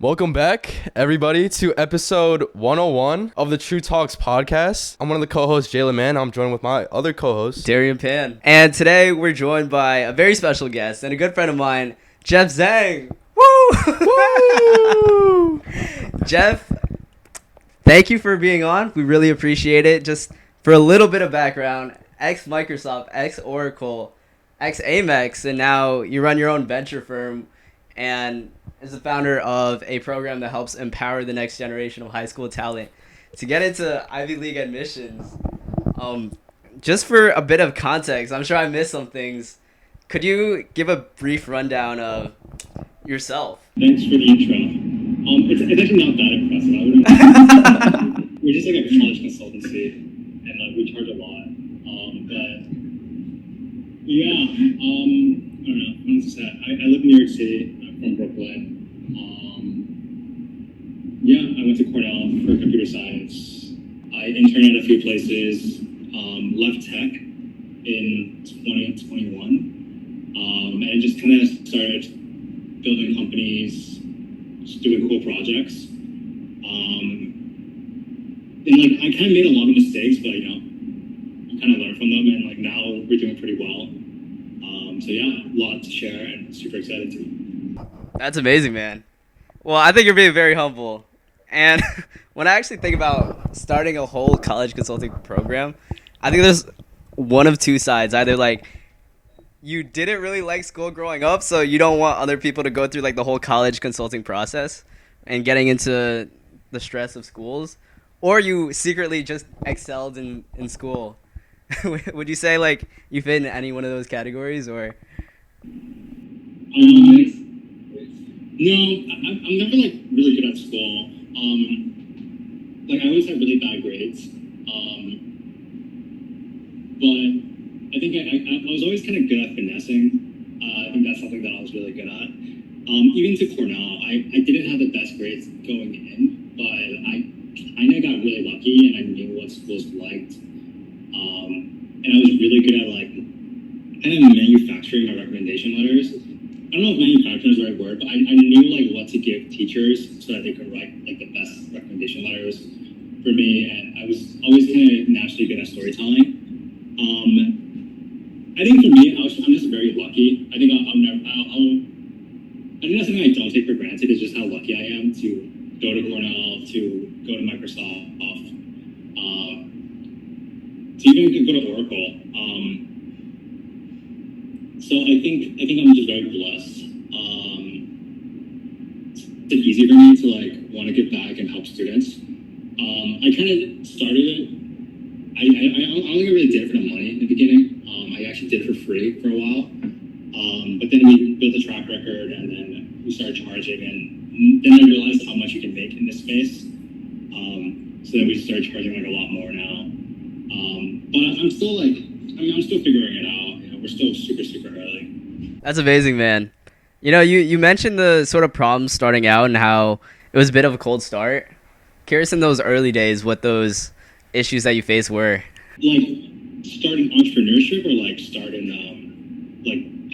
Welcome back, everybody, to episode 101 of the Truetalks podcast. I'm one of the co-hosts, Jaylin Man. I'm joined with my other co-host, Darian Pan. And today we're joined by a very special guest and a good friend of mine, Jeff Zhang. Woo! Woo! Jeff, thank you for being on. We really appreciate it. Just for a little bit of background, ex-Microsoft, ex-Oracle, ex-Amex, and now you run your own venture firm and is the founder of a program that helps empower the next generation of high school talent to get into Ivy League admissions. Just for a bit of context, I'm sure I missed some things. Could you give a brief rundown of yourself? Thanks for the intro. It's actually not that impressive. We're just like a college consultancy, and we charge a lot. But yeah, I don't know. What else to say? I live in New York City. I'm from Brooklyn. Yeah, I went to Cornell for computer science. I interned at a few places. Left tech in 2021, and I just kind of started building companies, just doing cool projects. And I kind of made a lot of mistakes, but I kind of learned from them, and now we're doing pretty well. So yeah, a lot to share, and super excited to. That's amazing, man. Well, I think you're being very humble. And when I actually think about starting a whole college consulting program, I think there's one of two sides. Either you didn't really like school growing up, so you don't want other people to go through the whole college consulting process and getting into the stress of schools, or you secretly just excelled in school. Would you say you fit in any one of those categories, or? No, I'm never really good at school. I always had really bad grades. But I think I was always kind of good at finessing. I think that's something that I was really good at. Even to Cornell, I didn't have the best grades going in, but I kind of got really lucky, and I knew what schools liked. And I was really good at kind of manufacturing my recommendation letters. I don't know if manufacturing is the right word, but I knew what to give teachers so that they could write the best recommendation letters for me, and I was always kind of naturally good at storytelling. I think for me, I'm just very lucky. I think I think that's something I don't take for granted, is just how lucky I am to go to Cornell, to go to Microsoft, to even go to Oracle. So I think I'm just very blessed. It's easy for me to want to give back and help students. I kind of started it. I don't think I really did it for the money in the beginning. I actually did it for free for a while. But then we built a track record, and then we started charging, and then I realized how much you can make in this space. So then we started charging a lot more now. But I'm still I'm still figuring it out. We're still super, super early. That's amazing, man. You mentioned the sort of problems starting out and how it was a bit of a cold start. Curious in those early days what those issues that you faced were. Starting entrepreneurship, or starting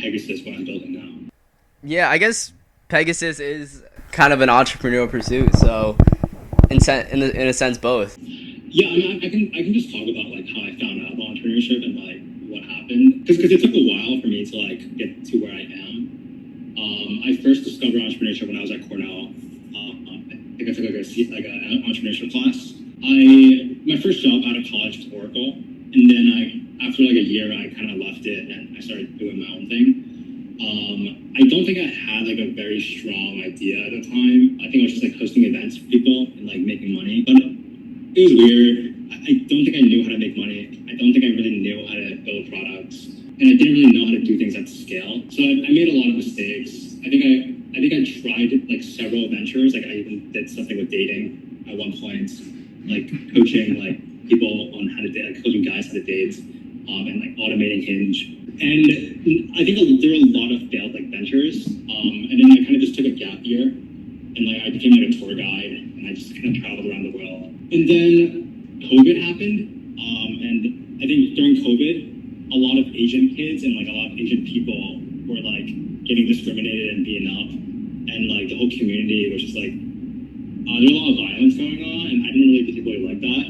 Pegasus, what I'm building now? Yeah, I guess Pegasus is kind of an entrepreneurial pursuit, so in a sense both. Yeah, I can just talk about how I found out about entrepreneurship and what happened, because it took a while for me to get to where I am. I first discovered entrepreneurship when I was at Cornell. I think I took an entrepreneurship class. My first job out of college was Oracle, and then after a year I kind of left it and I started doing my own thing. I don't think I had a very strong idea at the time. I think I was just hosting events for people and making money, but it was weird. I don't think I knew how to make money. I don't think I really knew how to build products, and I didn't really know how to do things at scale. So I made a lot of mistakes. I think I tried several ventures. I even did something with dating at one point, coaching people on how to date, coaching guys how to date, and automating Hinge. And I think there were a lot of failed ventures. And then I kind of just took a gap year, and I became a tour guide, and I just kind of traveled around the world. And then COVID happened, and I think during COVID, a lot of Asian kids and a lot of Asian people were getting discriminated and beaten up. and like the whole community was just like there's a lot of violence going on, and I didn't really particularly like that.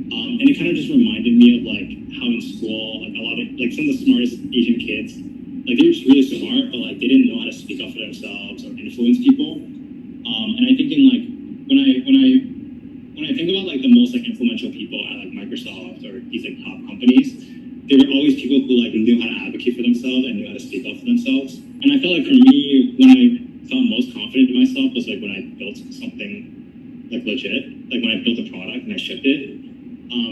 And it kind of just reminded me of like how in school, like a lot of like some of the smartest Asian kids, like they were just really smart, but like they didn't know how to speak up for themselves or influence people. And I think in like when I think about like the most like influential people at like Microsoft or these like top companies, they were always people who like knew how to advocate for themselves and knew how to speak up for themselves. And I felt like for me, when I felt most confident in myself was like when I built something like legit, like when I built a product and I shipped it.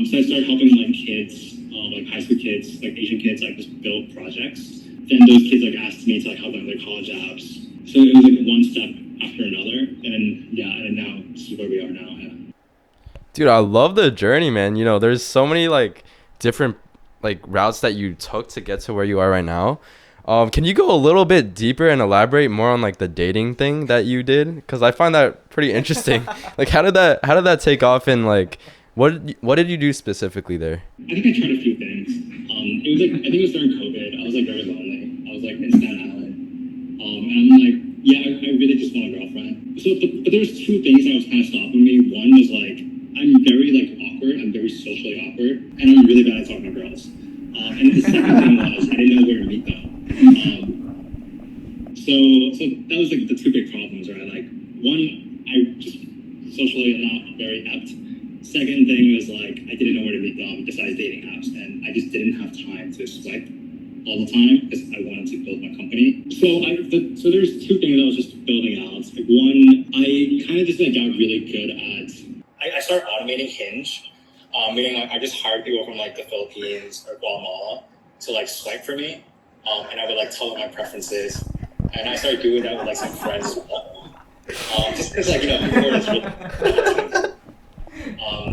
So I started helping like kids, like high school kids, like Asian kids, like just build projects. Then those kids like asked me to like help them with their college apps. So it was like one step after another, and then and now this is where we are now. Yeah. Dude, I love the journey, man. You know, there's so many like different like routes that you took to get to where you are right now. Can you go a little bit deeper and elaborate more on like the dating thing that you did? Because I find that pretty interesting. Like, how did that take off, and like what did you do specifically there? I think I tried a few things. It was like I think it was during COVID. I was like very lonely. I was like in Staten Island, and I'm like, yeah, I really just want a girlfriend. So, but there was two things that was kind of stopping me. One was like I'm very like awkward. I'm very socially awkward, and I'm really bad at talking to girls. And the second thing was I didn't know where to meet them. So that was like the two big problems, right? Like one, I just socially not very apt. Second thing was like I didn't know where to meet them besides dating apps, and I just didn't have time to swipe all the time because I wanted to build my company. So there's two things I was just building out. Like one, I kind of just like got really good at. I started automating Hinge, meaning like I just hired people from like the Philippines or Guatemala to like swipe for me, and I would like tell them my preferences, and I started doing that with like some friends as well. Just because like people were just really.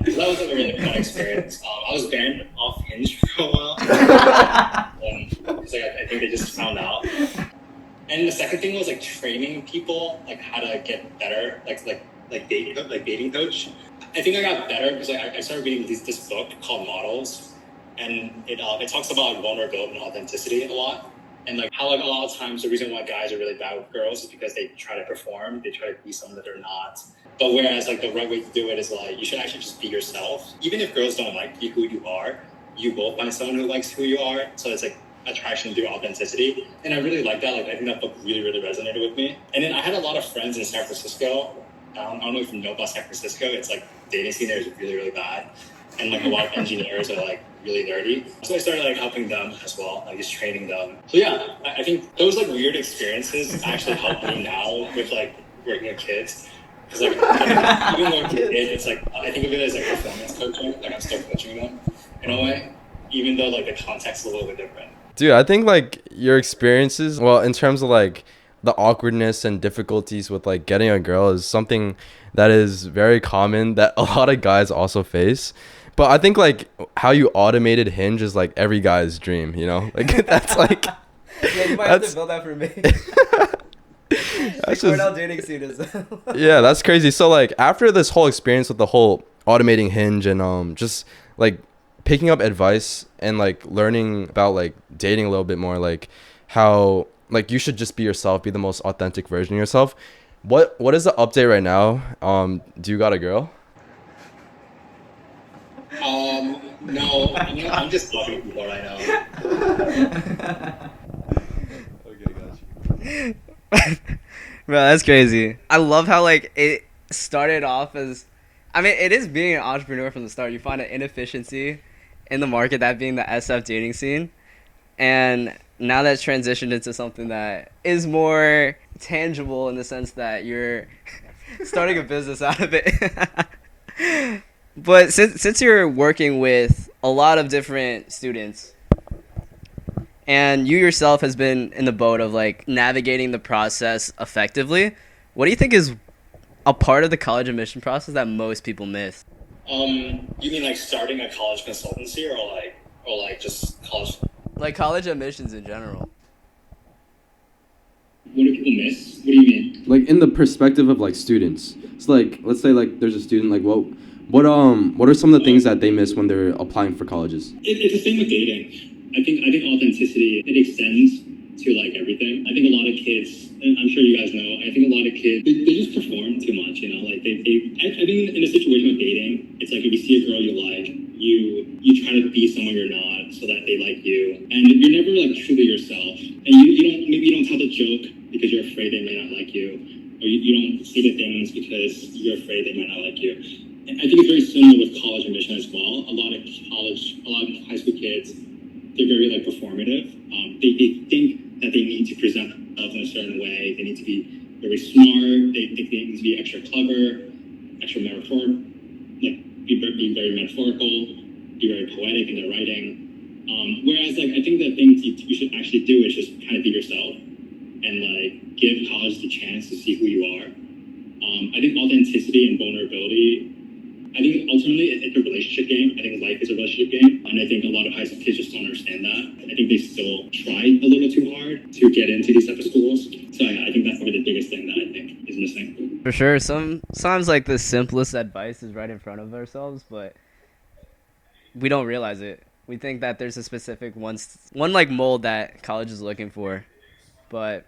So that was like a really fun experience. I was banned off Hinge for a while. Because like, I think they just found out. And the second thing was like training people like how to get better, like dating coach. I think I got better because like, I started reading this book called Models, and it talks about like, vulnerability and authenticity a lot. And like how like a lot of times the reason why guys are really bad with girls is because they try to perform, they try to be someone that they're not. But whereas like the right way to do it is like you should actually just be yourself. Even if girls don't like you who you are, you will find someone who likes who you are. So it's like attraction through authenticity. And I really like that. Like I think that book really, really resonated with me. And then I had a lot of friends in San Francisco. I don't know if you know about San Francisco. It's like dating scene there is really, really bad. And like a lot of engineers are like really nerdy. So I started like helping them as well, like just training them. So yeah, I think those like weird experiences actually help me now with like working with kids. Because like even though I'm a kid, it's like I think of it as like performance coaching. Like I'm still coaching them in a way, even though like the context is a little bit different. Dude, I think like your experiences, well, in terms of like the awkwardness and difficulties with like getting a girl is something that is very common that a lot of guys also face. But I think like how you automated Hinge is like every guy's dream, you know? Like that's like yeah, you might have to build that for me. That's just dating scene is yeah, that's crazy. So like after this whole experience with the whole automating Hinge and just like picking up advice and like learning about like dating a little bit more, like how like you should just be yourself, be the most authentic version of yourself. What is the update right now? Do you got a girl? No, I'm just talking to people right now. Okay, gotcha. Bro, that's crazy. I love how like it started off as, I mean, it is being an entrepreneur from the start. You find an inefficiency in the market, that being the SF dating scene, and now that's transitioned into something that is more tangible in the sense that you're starting a business out of it. But since you're working with a lot of different students, and you yourself has been in the boat of like navigating the process effectively, what do you think is a part of the college admission process that most people miss? You mean like starting a college consultancy or like just college? Like college admissions in general. What do people miss? What do you mean? Like in the perspective of like students. It's like, let's say like there's a student, like what are some of the things that they miss when they're applying for colleges? It's the same with dating. I think authenticity, it extends to like everything. I think a lot of kids, and I'm sure you guys know, I think a lot of kids, they just perform too much, you know, like I think in a situation of dating, it's like if you see a girl you like, you try to be someone you're not so that they like you, and you're never like truly yourself, and maybe you don't tell the joke because you're afraid they may not like you, or you don't say the things because you're afraid they might not like you. And I think it's very similar with college admission as well. A lot of high school kids, they're very like performative. They think that they need to present themselves in a certain way. They need to be very smart. They think they need to be extra clever, extra metaphorical, like be very metaphorical, be very poetic in their writing. Whereas like I think the things you should actually do is just kind of be yourself and like give college the chance to see who you are. I think authenticity and vulnerability. I think ultimately it's a relationship game. I think life is a relationship game. And I think a lot of high school kids just don't understand that. I think they still try a little too hard to get into these type of schools. So I think that's probably the biggest thing that I think is missing. For sure. Sometimes like the simplest advice is right in front of ourselves, but we don't realize it. We think that there's a specific one like mold that college is looking for. But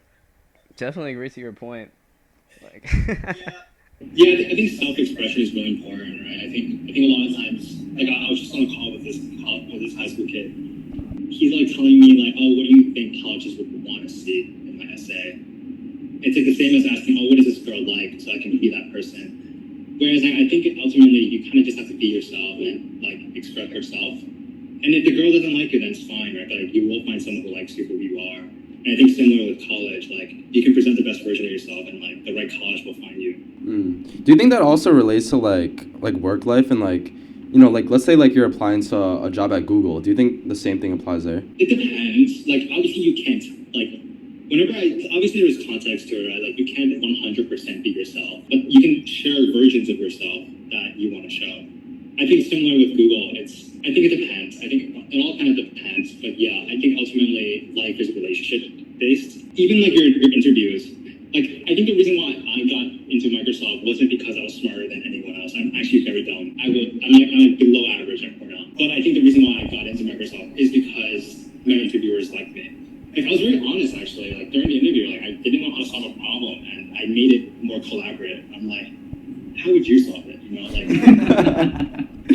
definitely agree to your point. Like Yeah, I think self-expression is really important, right? I think a lot of times, like I was just on a call with this high school kid. He's like telling me like, oh, what do you think colleges would want to see in my essay? It's like the same as asking, oh, what is this girl like, so I can be that person. Whereas like, I think ultimately you kind of just have to be yourself and like express yourself. And if the girl doesn't like you, then it's fine, right? But like you will find someone who likes you for who you are. And I think similar with college, like you can present the best version of yourself, and like the right college will find you. Do you think that also relates to like work life and like, you know, like let's say like you're applying to a job at Google? Do you think the same thing applies there? It depends. Like obviously you can't like obviously there's context to it, right? Like you can't 100% be yourself, but you can share versions of yourself that you want to show. I think similar with Google, I think it depends. I think it all kind of depends. But yeah, I think ultimately life is relationship based. Even like your interviews, like I think the reason why I got into Microsoft wasn't because I was smarter than anyone else. I'm actually very dumb. I'm like below average right now. But I think the reason why I got into Microsoft is because my interviewers liked me. Like I was very honest actually. Like during the interview, like I didn't know how to solve a problem, and I made it more collaborative. I'm like, how would you solve it? You know, like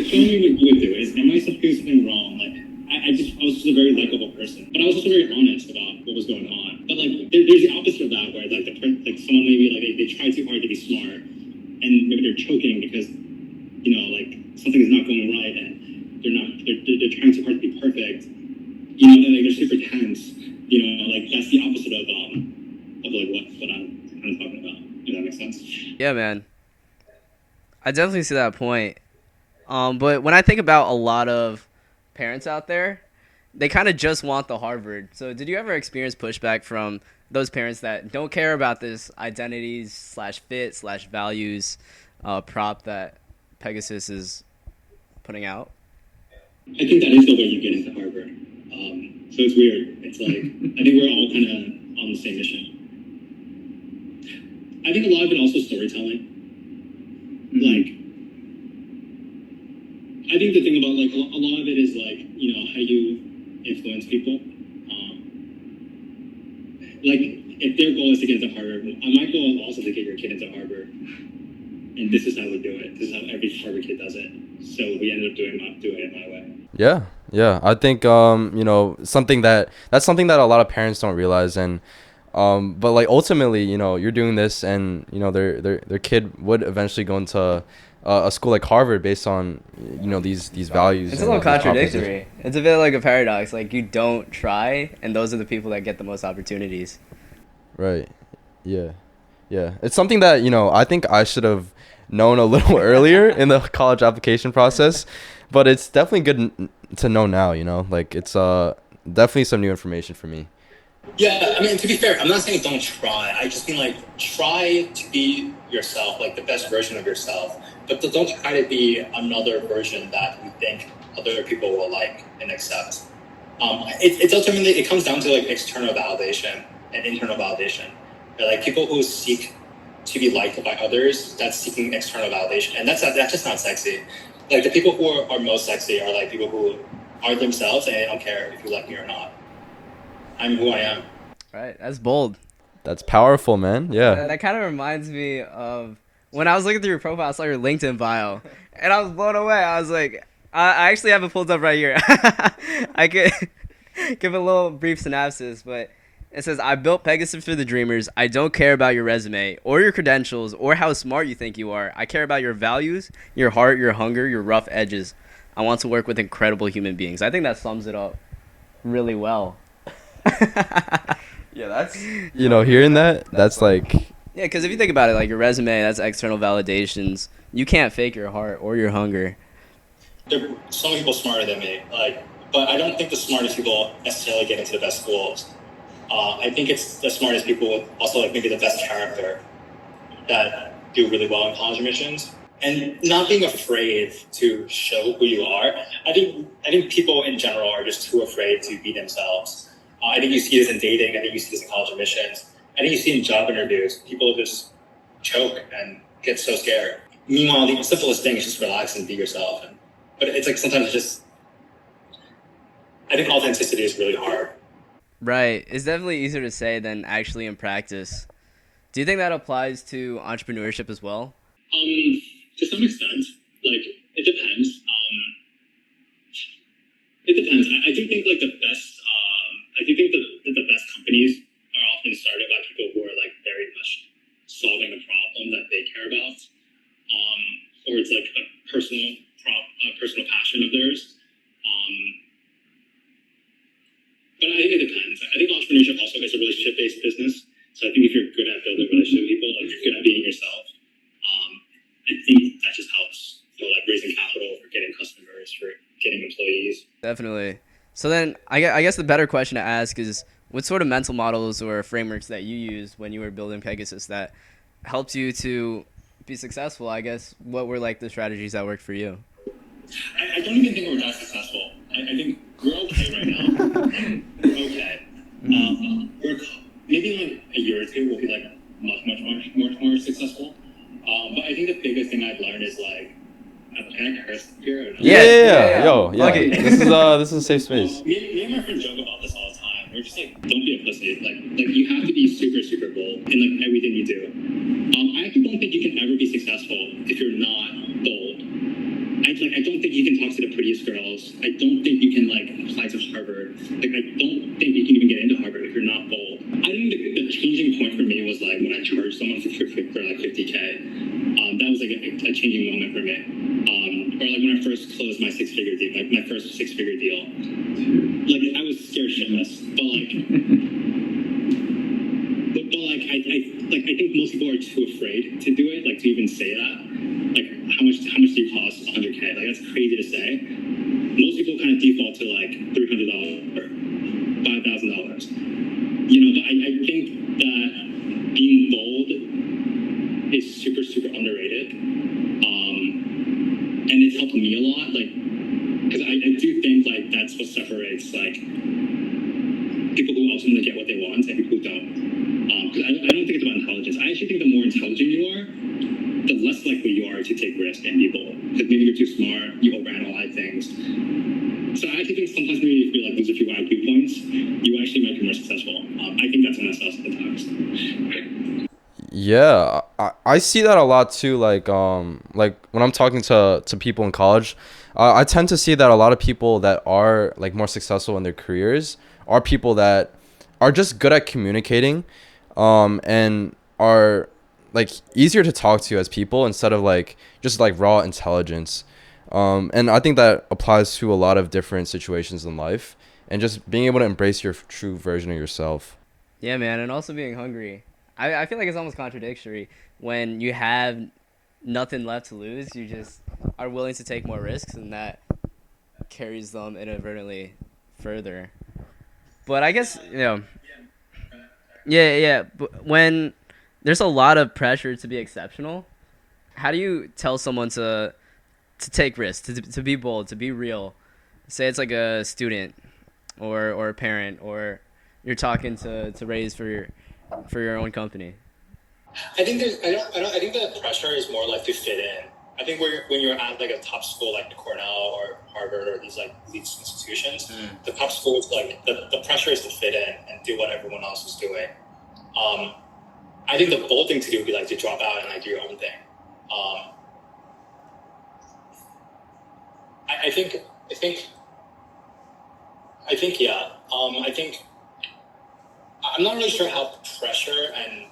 show me what you would do. Am I doing something wrong? Like I was just a very likable person, but I was also very honest about what was going on. But like there's the opposite of that, where like someone maybe like they try too hard to be smart, and maybe they're choking because you know like something is not going right, and they're trying too hard to be perfect. You know, and like they're super tense. You know, like that's the opposite of like what I'm kind of talking about. If that makes sense. yeah, man. I definitely see that point. But when I think about a lot of parents out there, they kind of just want the Harvard. So did you ever experience pushback from those parents that don't care about this identities / fit / values prop that Pegasus is putting out? I think that is the way you get into Harvard. So it's weird. It's like, I think we're all kind of on the same mission. I think a lot of it also storytelling. Like, I think the thing about like a lot of it is like, you know, how you influence people. Like if their goal is to get into Harvard, my goal is also to get your kid into Harvard. And this is how we do it. This is how every Harvard kid does it. So we ended up doing it my way. Yeah. I think you know, that's something that a lot of parents don't realize, and but like ultimately, you know, you're doing this, and you know their kid would eventually go into a school like Harvard based on, you know, these values. It's a little contradictory. It's a bit like a paradox. Like you don't try, and those are the people that get the most opportunities. Right. Yeah. It's something that, you know, I think I should have known a little earlier in the college application process, but it's definitely good to know now. You know, like it's definitely some new information for me. Yeah, I mean, to be fair, I'm not saying don't try. I just mean like try to be yourself, like the best version of yourself. But don't try to be another version that you think other people will like and accept. It's ultimately, it comes down to like external validation and internal validation. Like people who seek to be liked by others, that's seeking external validation, and that's just not sexy. Like the people who are most sexy are like people who are themselves and they don't care if you like me or not. I'm who I am. Right. That's bold. That's powerful, man. Yeah. That kind of reminds me of when I was looking through your profile, I saw your LinkedIn bio, and I was blown away. I was like, I actually have it pulled up right here. I could give a little brief synopsis, but it says, I built Pegasus for the dreamers. I don't care about your resume or your credentials or how smart you think you are. I care about your values, your heart, your hunger, your rough edges. I want to work with incredible human beings. I think that sums it up really well. Yeah, that's, hearing that's like, Yeah, because if you think about it, like your resume, that's external validations. You can't fake your heart or your hunger. There are some people smarter than me, but I don't think the smartest people necessarily get into the best schools. I think it's the smartest people with also maybe the best character that do really well in college admissions. And not being afraid to show who you are. I think people in general are just too afraid to be themselves. I think you see this in dating. I think you see this in college admissions. I think you see in job interviews. People just choke and get so scared. Meanwhile, the simplest thing is just relax and be yourself. But it's like sometimes it's just, I think authenticity is really hard. Right. It's definitely easier to say than actually in practice. Do you think that applies to entrepreneurship as well? To some extent. It depends. It depends. I do think the best. I do think that the best companies are often started by people who are very much solving a problem that they care about, or it's like a personal passion of theirs. But I think it depends. I think entrepreneurship also is a relationship-based business. So I think if you're good at building relationships with people, you're good at being yourself. I think that just helps. Raising capital, for getting customers, for getting employees. Definitely. So then I guess the better question to ask is, what sort of mental models or frameworks that you used when you were building Pegasus that helped you to be successful? I guess what were the strategies that worked for you? I don't even think we're that successful. I think we're okay right now. We're okay. We're maybe a year or two we'll be much more successful. But I think the biggest thing I've learned is can I curse here? Yeah. Yo, yeah. This is a safe space. Me and my friend joke about this all the time. We're just don't be a pussy. You have to be super, super bold in everything you do. I actually don't think you can ever be successful if you're not bold. I don't think you can talk to the prettiest girls. I don't think you can apply to Harvard. I don't think you can even get into Harvard if you're not bold. I think the changing point for me was when I charged someone for $50K. That was a changing moment for me. Or when I first closed my six-figure deal, my first six-figure deal. I was scared shitless, but I think most people are too afraid to do it, to even say that. How much do you cost? $100K. That's crazy to say. Most people kind of default to $300 or $5,000. But I think that being bold is super, super underrated. And it's helped me a lot, because I do think that's what separates people who ultimately get what they want and people who don't. Because I don't think it's about intelligence. I actually think the more intelligent you are, the less likely you are to take risks in people. Because maybe you're too smart, you overanalyze things. So I actually think sometimes maybe if you lose a few IQ points, you actually might be more successful. I think that's a mess sometimes. Yeah, I see that a lot too. When I'm talking to people in college, I tend to see that a lot of people that are more successful in their careers are people that are just good at communicating, and are easier to talk to as people instead of just raw intelligence. And I think that applies to a lot of different situations in life, and just being able to embrace your true version of yourself. Yeah, man, and also being hungry. I feel like it's almost contradictory. When you have nothing left to lose, you just are willing to take more risks, and that carries them inadvertently further. But I guess, yeah. But when there's a lot of pressure to be exceptional, how do you tell someone to take risks, to be bold, to be real? Say it's a student or a parent, or you're talking to raise for your own company. I think I think the pressure is more to fit in. I think when you're at like a top school like Cornell or Harvard or these like elite institutions, the top schools like the pressure is to fit in and do what everyone else is doing. I think the bold thing to do would be like to drop out and like do your own thing. I think yeah. I think I'm not really sure how pressure and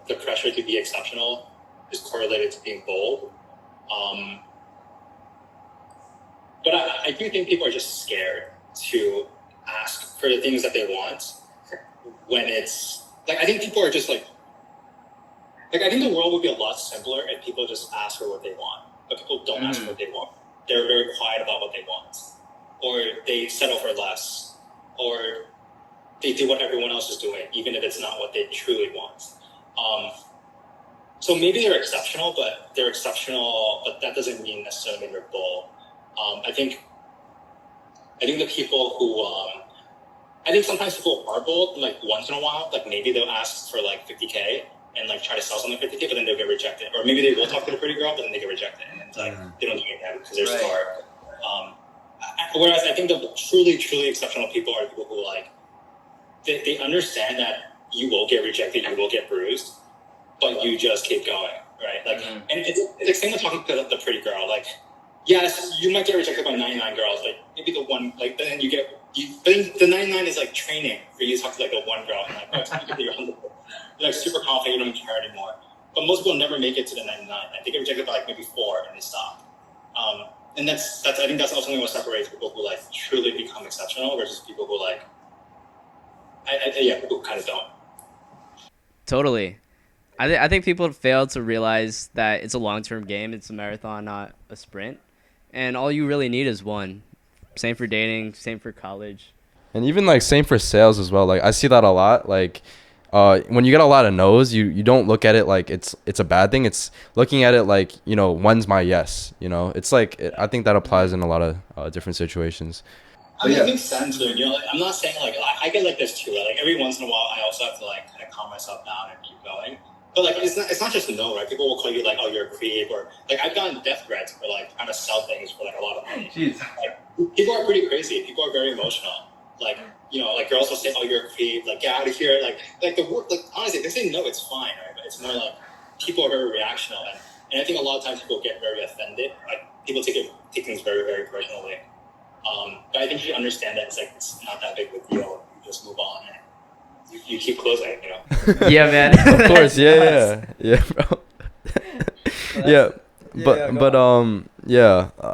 the pressure to be exceptional is correlated to being bold. But I do think people are just scared to ask for the things that they want when it's like, I think people are just like I think the world would be a lot simpler if people just ask for what they want, but people don't ask for what they want. They're very quiet about what they want, or they settle for less, or they do what everyone else is doing, even if it's not what they truly want. So maybe they're exceptional, but that doesn't mean necessarily they're bold. I think the people who, I think sometimes people are bold, like once in a while, like maybe they'll ask for like 50K and like try to sell something for 50K, but then they'll get rejected. Or maybe they will talk to the pretty girl, but then they get rejected. And it's like, they don't do it because they're smart. Whereas I think the truly, truly exceptional people are people who like, they understand that you will get rejected, you will get bruised, but you just keep going, right? Like, and it's the same with talking to the pretty girl. Like, yes, you might get rejected by 99 girls, but maybe the one, like, then but then the 99 is like training for you to talk to like the one girl, and like, by the time you get to your 100, you're like super confident, you don't even care anymore. But most people never make it to the 99. Like, they get rejected by like maybe 4 and they stop. And that's I think that's also something that separates people who like truly become exceptional versus people who like, people who kind of don't. Totally. I think people fail to realize that it's a long-term game. It's a marathon, not a sprint. And all you really need is one. Same for dating, same for college. And even like same for sales as well. Like I see that a lot. Like when you get a lot of no's, you don't look at it like it's a bad thing. It's looking at it like, when's my yes? It's like I think that applies in a lot of different situations. I mean, it makes sense. Like, I'm not saying like I get like this too. Right? Like every once in a while, I also have to like kind of calm myself down and keep going. But like it's not just no, right? People will call you like, oh, you're a creep, or like I've gotten death threats for like trying to sell things for like a lot of money. Jeez. Like, people are pretty crazy. People are very emotional. Like like girls will say, oh, you're a creep, like get out of here. Like the word, like honestly, they say no, it's fine, right? But it's more like people are very reactional, and I think a lot of times people get very offended. Like people take things very, very personally. But I think you understand that it's not that big of a deal. You just move on and you keep closing, Yeah, man. Of course, yeah, bro.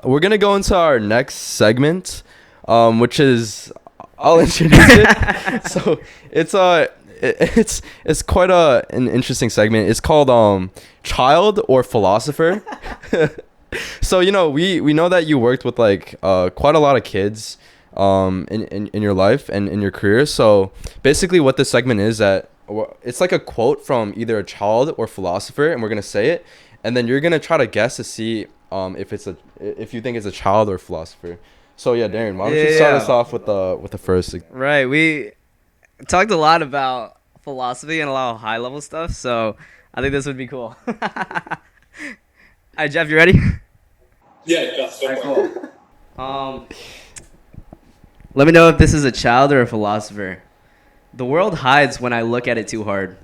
We're gonna go into our next segment, which is I'll introduce it. So it's quite an interesting segment. It's called Child or Philosopher. So we know that you worked with like quite a lot of kids in your life and in your career. So basically what this segment is that it's like a quote from either a child or philosopher, and we're gonna say it, and then you're gonna try to guess to see if you think it's a child or a philosopher. So yeah, Darian, why don't you start us off with the first? Right, we talked a lot about philosophy and a lot of high level stuff, so I think this would be cool. All right, Jeff, you ready? Yeah, go for it. Let me know if this is a child or a philosopher. The world hides when I look at it too hard.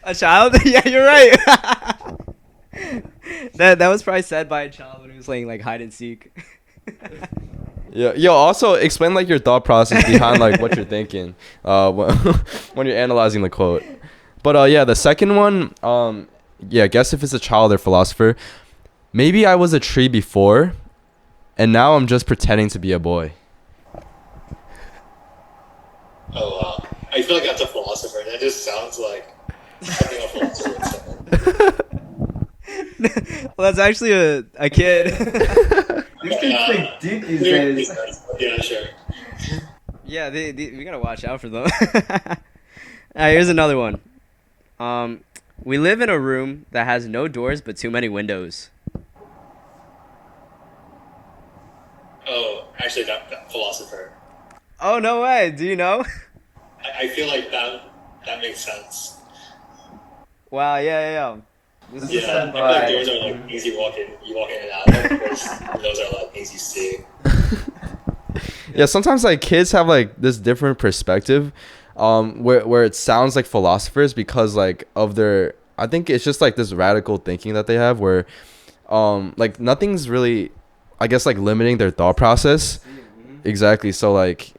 A child? Yeah, you're right. That was probably said by a child when he was playing like hide and seek. Yeah. Yo, also explain like your thought process behind like what you're thinking when you're analyzing the quote. But the second one, guess if it's a child or philosopher. Maybe I was a tree before, and now I'm just pretending to be a boy. Oh wow! I feel like that's a philosopher. That just sounds like something a philosopher would say. Well, that's actually a kid. These kids think deep these days. Yeah, sure. Yeah, we gotta watch out for them. Alright, here's another one. We live in a room that has no doors but too many windows. Oh, actually, that philosopher. Oh, no way. Do you know? I feel like that makes sense. Wow, yeah. This is Yeah, sent I feel like by. doors are like things you walk in and out of, because those are like things you see. Yeah, sometimes like kids have like this different perspective, where it sounds like philosophers because like of their. I think it's just like this radical thinking that they have where, like nothing's really, I guess like limiting their thought process. Exactly. So like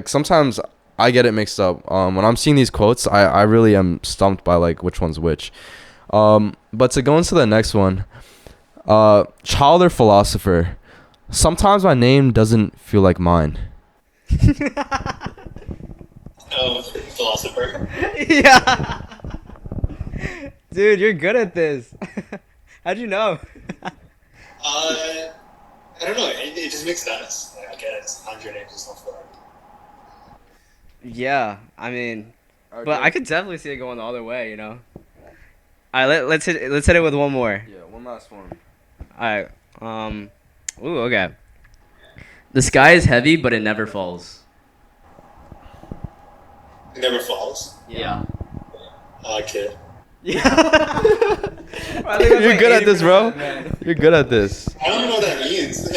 sometimes I get it mixed up. When I'm seeing these quotes, I really am stumped by like which one's which. But to go into the next one, child or philosopher. Sometimes my name doesn't feel like mine. Philosopher. Yeah. Dude, you're good at this. How'd you know? I don't know. It just makes sense. Like, I guess 100 names is not for. Yeah, I mean, but I could definitely see it going the other way, you know. All right, let's hit it with one more. Yeah, one last one. All right. Ooh, okay. The sky is heavy, but it never falls. It never falls. Yeah. Kid. Yeah. You're good at this, bro. You're good at this. I don't know what that means.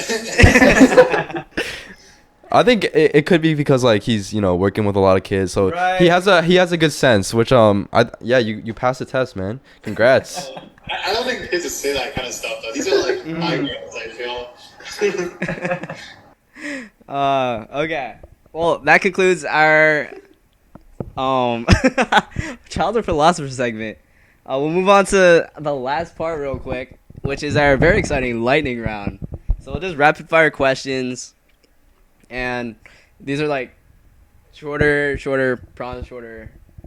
I think it could be because like he's working with a lot of kids, so Right. he has a good sense. Which you passed the test, man. Congrats. I don't think kids would say that kind of stuff though. These are like my girls, I feel. Okay. Well, that concludes our child or philosopher segment. We'll move on to the last part real quick, which is our very exciting lightning round. So we'll just rapid fire questions, and these are like shorter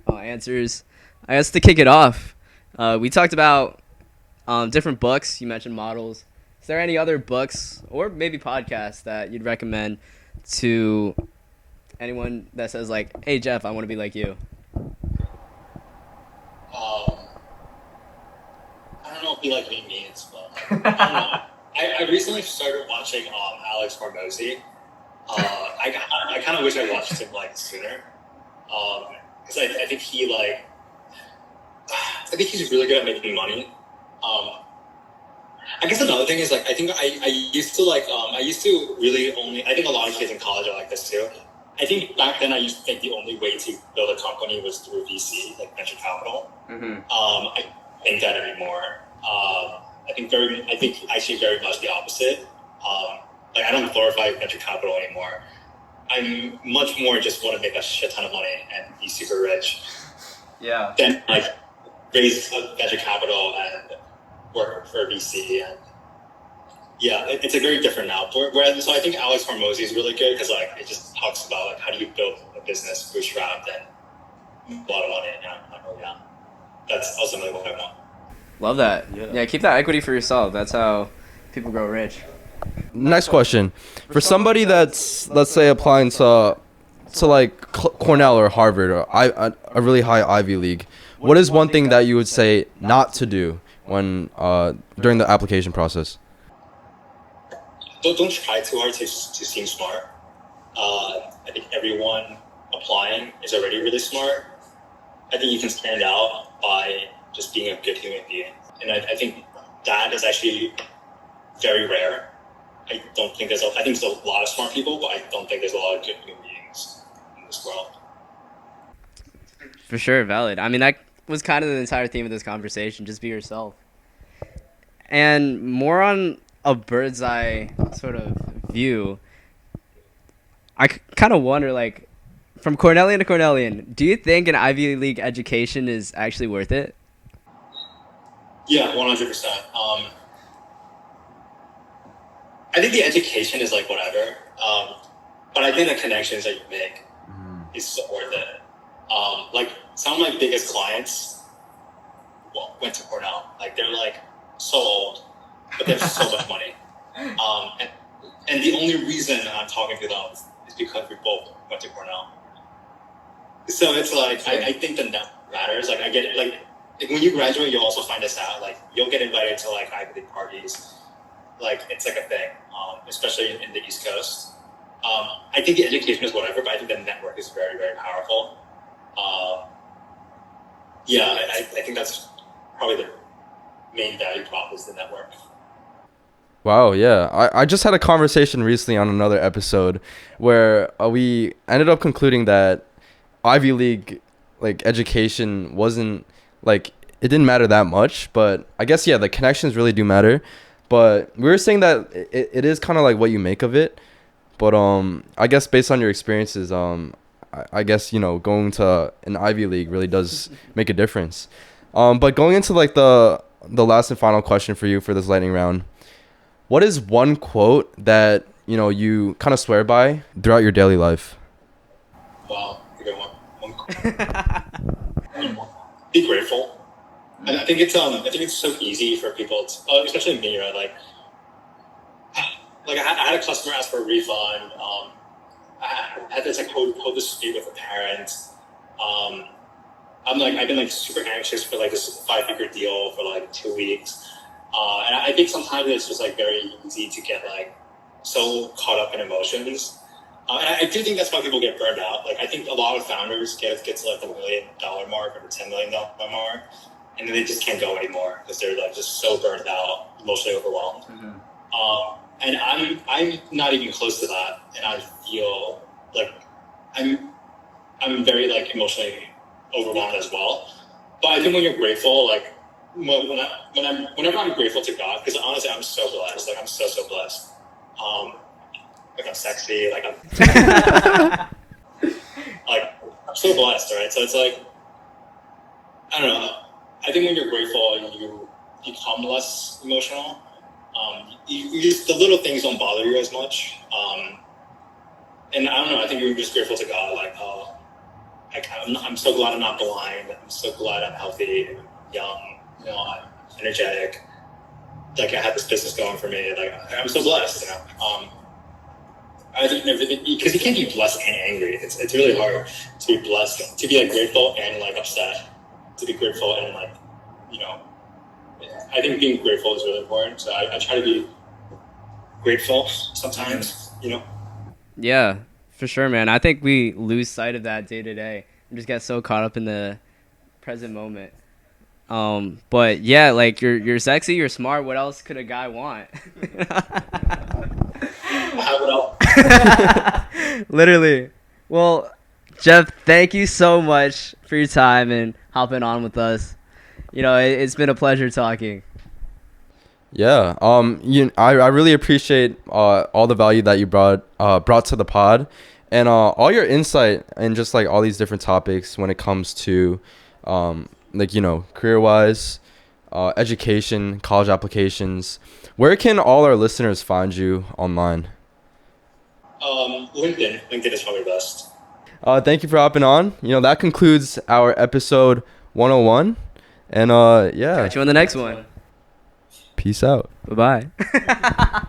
answers. I guess to kick it off, we talked about different books. You mentioned models. Is there any other books or maybe podcasts that you'd recommend to anyone that says like, "Hey Jeff, I want to be like you"? I don't know if he like me means, but I don't know. I recently started watching Alex Hormozy. I kind of wish I watched him like sooner, because I think he like I think he's really good at making money. I guess another thing is like I think I used to really only, I think a lot of kids in college are like this too. I think back then I used to think the only way to build a company was through VC, like venture capital. Mm-hmm. I don't think that anymore. I think actually very much the opposite. Like I don't glorify venture capital anymore. I'm much more just want to make a shit ton of money and be super rich. Yeah. Than like raise venture capital and work for VC, and yeah, it's a very different now. Whereas, so I think Alex Hormozy is really good because like it just talks about like how do you build a business bootstrapped and a lot of money. And I'm like, oh yeah, that's ultimately what I want. Love that. Yeah, keep that equity for yourself. That's how people grow rich. Next question. For somebody that's, let's say, applying to like Cornell or Harvard or a really high Ivy League, what is one thing that you would say not to do when during the application process? Don't try too hard to seem smart. I think everyone applying is already really smart. I think you can stand out by just being a good human being. And I think that is actually very rare. I think there's a lot of smart people, but I don't think there's a lot of good human beings in this world. For sure, valid. I mean, that was kind of the entire theme of this conversation. Just be yourself. And more on a bird's eye sort of view, I kind of wonder, like, from Cornellian to Cornellian, do you think an Ivy League education is actually worth it? Yeah, 100%. I think the education is like whatever, but I think the connections that you make is so worth it. Like some of my biggest clients went to Cornell. Like they're like so old, but they have so much money. And the only reason I'm talking to them is because we both went to Cornell. So it's like I think the net matters. Like I get it. Like when you graduate, you'll also find this out. Like you'll get invited to like Ivy League parties. Like it's like a thing, especially in the East Coast. I think the education is whatever, but I think the network is very, very powerful. Yeah, I think that's probably the main value prop is the network. Wow, yeah. I just had a conversation recently on another episode where we ended up concluding that Ivy League like education wasn't like it didn't matter that much, but I guess yeah, the connections really do matter. But we were saying that it is kind of like what you make of it. But I guess based on your experiences, I guess going to an Ivy League really does make a difference. But going into like the last and final question for you for this lightning round, what is one quote that you kind of swear by throughout your daily life? Wow, you got one. Be grateful. And I think it's so easy for people, especially me, right? Like I had a customer ask for a refund. I had this hold dispute with a parent. I've been like super anxious for like this 5-figure deal for like 2 weeks. And I think sometimes it's just like very easy to get like so caught up in emotions. And I do think that's why people get burned out. Like I think a lot of founders get to like the $1 million mark or the $10 million mark, and then they just can't go anymore because they're like just so burned out, emotionally overwhelmed. Mm-hmm. And I'm not even close to that, and I feel like I'm very like emotionally overwhelmed as well. But I think when you're grateful, like whenever I'm grateful to God, because honestly I'm so blessed. Like I'm so blessed. Like I'm sexy. Like I'm like I'm so blessed, right? So it's like I don't know. I think when you're grateful, you become less emotional. You just the little things don't bother you as much. And I don't know. I think you're just grateful to God. Like, I'm so glad I'm not blind. I'm so glad I'm healthy and young. I'm energetic. Like I have this business going for me. Like I'm so blessed. I think because you can't be blessed and angry. It's really hard to be blessed, to be like grateful and like upset, to be grateful and like I think being grateful is really important. So I try to be grateful sometimes. Yeah, for sure, man. I think we lose sight of that day to day and just get so caught up in the present moment. But yeah, like you're sexy, you're smart. What else could a guy want? Literally. Well, Jeff, thank you so much for your time and hopping on with us. It's been a pleasure talking. Yeah. I really appreciate all the value that you brought to the pod, and all your insight and just like all these different topics when it comes to career wise, education, college applications. Where can all our listeners find you online? LinkedIn. LinkedIn is probably best. Thank you for hopping on. That concludes our episode 101. And yeah. Catch you on the next one. Peace out. Bye-bye.